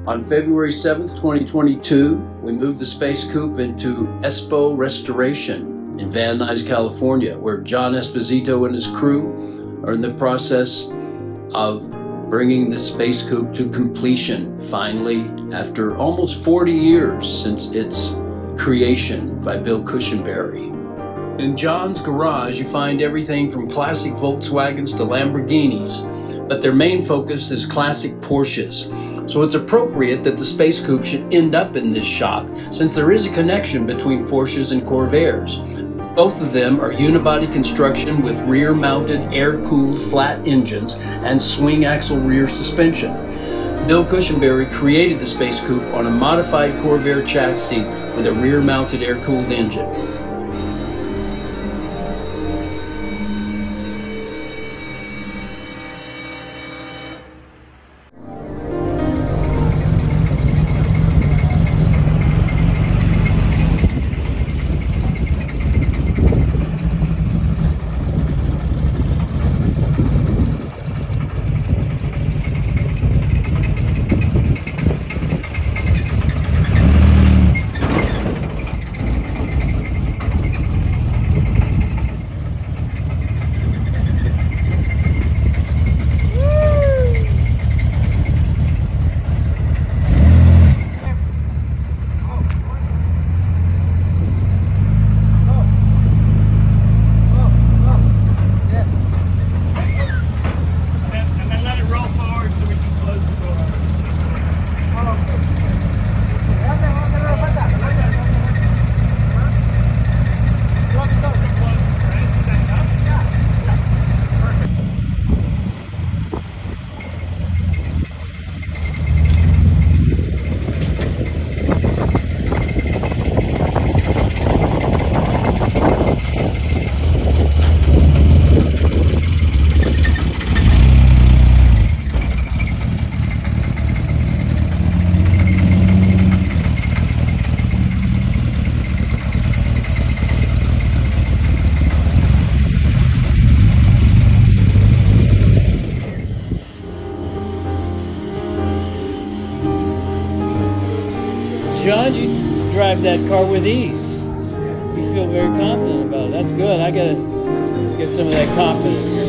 On February 7th, 2022, we moved the Space Coupe into Espo Restoration in Van Nuys, California, where John Esposito and his crew are in the process of bringing the Space Coupe to completion, finally, after almost 40 years since its creation by Bill Cushenberry. In John's garage, you find everything from classic Volkswagens to Lamborghinis, but their main focus is classic Porsches. So it's appropriate that the Space Coupe should end up in this shop, since there is a connection between Porsches and Corvairs. Both of them are unibody construction with rear-mounted, air-cooled flat engines and swing-axle rear suspension. Bill Cushenberry created the Space Coupe on a modified Corvair chassis with a rear-mounted, air-cooled engine. John, you drive that car with ease. You feel very confident about it. That's good. I gotta get some of that confidence.